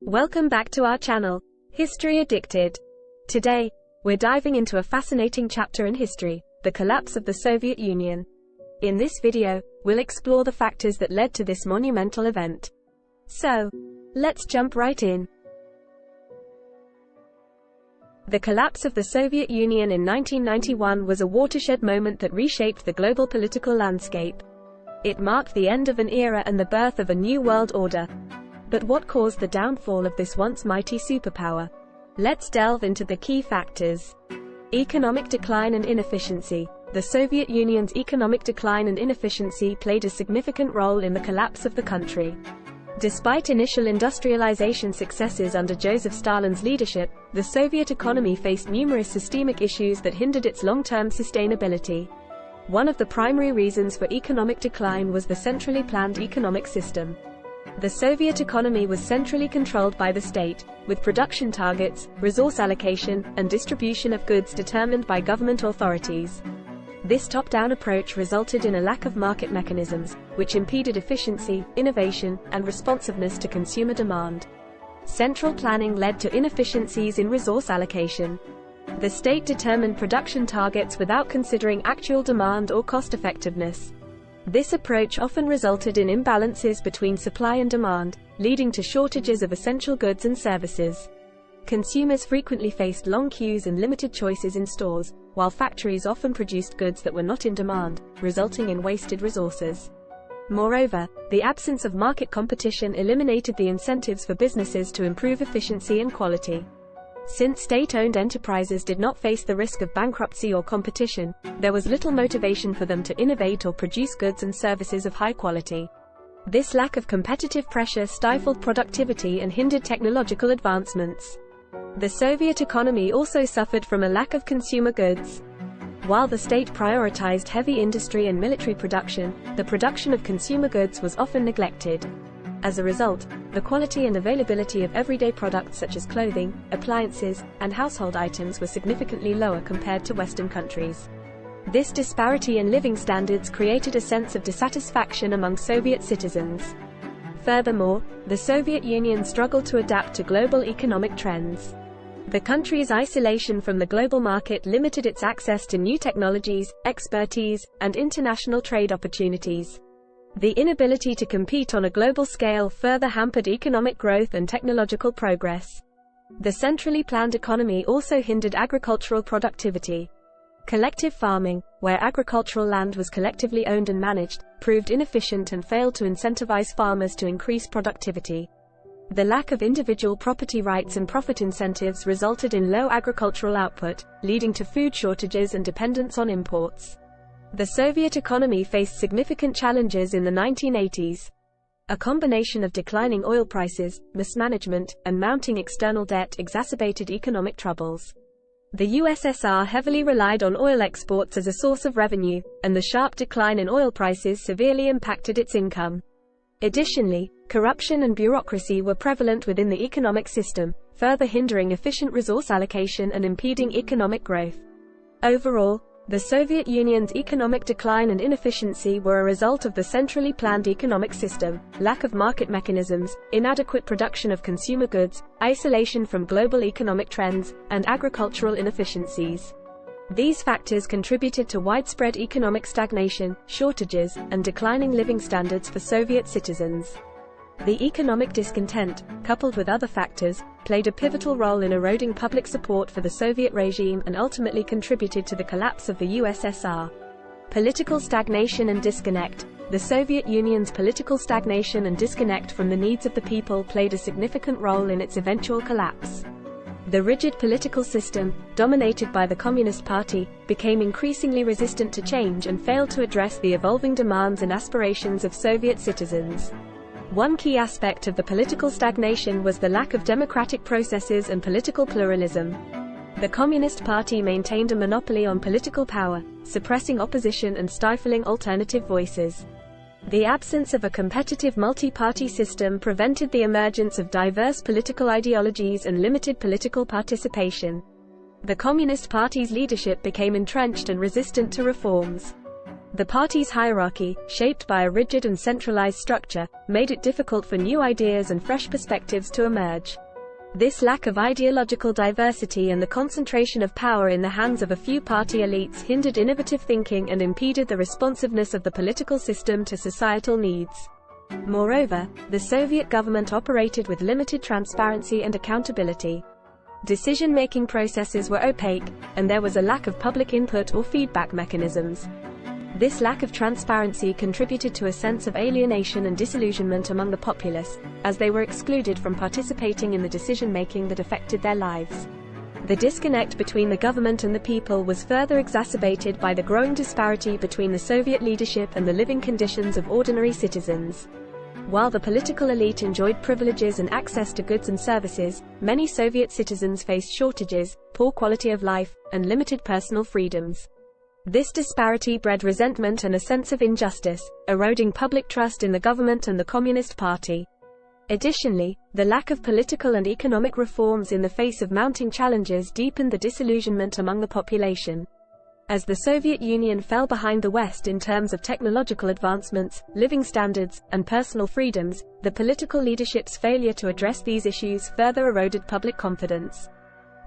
Welcome back to our channel, History Addicted. Today, we're diving into a fascinating chapter in history, the collapse of the Soviet Union. In this video, we'll explore the factors that led to this monumental event. So, let's jump right in. The collapse of the Soviet Union in 1991 was a watershed moment that reshaped the global political landscape. It marked the end of an era and the birth of a new world order. But what caused the downfall of this once mighty superpower? Let's delve into the key factors. Economic decline and inefficiency. The Soviet Union's economic decline and inefficiency played a significant role in the collapse of the country. Despite initial industrialization successes under Joseph Stalin's leadership, the Soviet economy faced numerous systemic issues that hindered its long-term sustainability. One of the primary reasons for economic decline was the centrally planned economic system. The Soviet economy was centrally controlled by the state, with production targets, resource allocation, and distribution of goods determined by government authorities. This top-down approach resulted in a lack of market mechanisms, which impeded efficiency, innovation, and responsiveness to consumer demand. Central planning led to inefficiencies in resource allocation. The state determined production targets without considering actual demand or cost-effectiveness. This approach often resulted in imbalances between supply and demand, leading to shortages of essential goods and services. Consumers frequently faced long queues and limited choices in stores, while factories often produced goods that were not in demand, resulting in wasted resources. Moreover, the absence of market competition eliminated the incentives for businesses to improve efficiency and quality. Since state-owned enterprises did not face the risk of bankruptcy or competition, there was little motivation for them to innovate or produce goods and services of high quality. This lack of competitive pressure stifled productivity and hindered technological advancements. The Soviet economy also suffered from a lack of consumer goods. While the state prioritized heavy industry and military production, the production of consumer goods was often neglected. As a result, the quality and availability of everyday products such as clothing, appliances, and household items were significantly lower compared to Western countries. This disparity in living standards created a sense of dissatisfaction among Soviet citizens. Furthermore, the Soviet Union struggled to adapt to global economic trends. The country's isolation from the global market limited its access to new technologies, expertise, and international trade opportunities. The inability to compete on a global scale further hampered economic growth and technological progress. The centrally planned economy also hindered agricultural productivity. Collective farming, where agricultural land was collectively owned and managed, proved inefficient and failed to incentivize farmers to increase productivity. The lack of individual property rights and profit incentives resulted in low agricultural output, leading to food shortages and dependence on imports. The Soviet economy faced significant challenges in the 1980s. A combination of declining oil prices, mismanagement, and mounting external debt exacerbated economic troubles. The USSR heavily relied on oil exports as a source of revenue, and the sharp decline in oil prices severely impacted its income. Additionally, corruption and bureaucracy were prevalent within the economic system, further hindering efficient resource allocation and impeding economic growth. Overall, the Soviet Union's economic decline and inefficiency were a result of the centrally planned economic system, lack of market mechanisms, inadequate production of consumer goods, isolation from global economic trends, and agricultural inefficiencies. These factors contributed to widespread economic stagnation, shortages, and declining living standards for Soviet citizens. The economic discontent, coupled with other factors, played a pivotal role in eroding public support for the Soviet regime and ultimately contributed to the collapse of the USSR. Political stagnation and disconnect. The Soviet Union's political stagnation and disconnect from the needs of the people played a significant role in its eventual collapse. The rigid political system, dominated by the Communist Party, became increasingly resistant to change and failed to address the evolving demands and aspirations of Soviet citizens. One key aspect of the political stagnation was the lack of democratic processes and political pluralism. The Communist Party maintained a monopoly on political power, suppressing opposition and stifling alternative voices. The absence of a competitive multi-party system prevented the emergence of diverse political ideologies and limited political participation. The Communist Party's leadership became entrenched and resistant to reforms. The party's hierarchy, shaped by a rigid and centralized structure, made it difficult for new ideas and fresh perspectives to emerge. This lack of ideological diversity and the concentration of power in the hands of a few party elites hindered innovative thinking and impeded the responsiveness of the political system to societal needs. Moreover, the Soviet government operated with limited transparency and accountability. Decision-making processes were opaque, and there was a lack of public input or feedback mechanisms. This lack of transparency contributed to a sense of alienation and disillusionment among the populace, as they were excluded from participating in the decision-making that affected their lives. The disconnect between the government and the people was further exacerbated by the growing disparity between the Soviet leadership and the living conditions of ordinary citizens. While the political elite enjoyed privileges and access to goods and services, many Soviet citizens faced shortages, poor quality of life, and limited personal freedoms. This disparity bred resentment and a sense of injustice, eroding public trust in the government and the Communist Party. Additionally, the lack of political and economic reforms in the face of mounting challenges deepened the disillusionment among the population. As the Soviet Union fell behind the West in terms of technological advancements, living standards, and personal freedoms, the political leadership's failure to address these issues further eroded public confidence.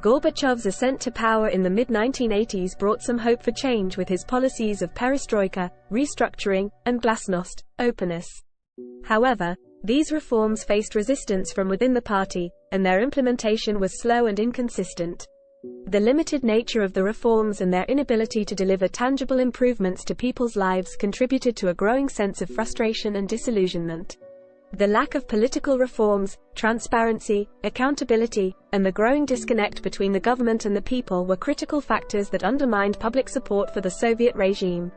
Gorbachev's ascent to power in the mid-1980s brought some hope for change with his policies of perestroika, restructuring, and glasnost, openness. However, these reforms faced resistance from within the party, and their implementation was slow and inconsistent. The limited nature of the reforms and their inability to deliver tangible improvements to people's lives contributed to a growing sense of frustration and disillusionment. The lack of political reforms, transparency, accountability, and the growing disconnect between the government and the people were critical factors that undermined public support for the Soviet regime.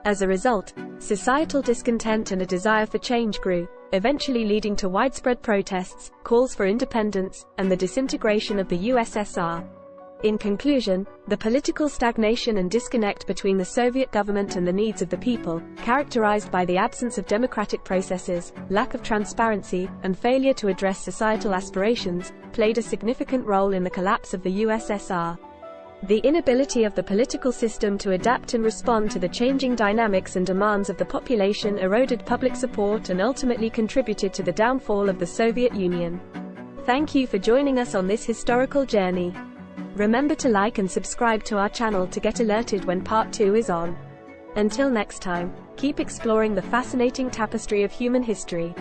As a result, societal discontent and a desire for change grew, eventually leading to widespread protests, calls for independence, and the disintegration of the USSR. In conclusion, the political stagnation and disconnect between the Soviet government and the needs of the people, characterized by the absence of democratic processes, lack of transparency, and failure to address societal aspirations, played a significant role in the collapse of the USSR. The inability of the political system to adapt and respond to the changing dynamics and demands of the population eroded public support and ultimately contributed to the downfall of the Soviet Union. Thank you for joining us on this historical journey. Remember to like and subscribe to our channel to get alerted when part 2 is on. Until next time, keep exploring the fascinating tapestry of human history.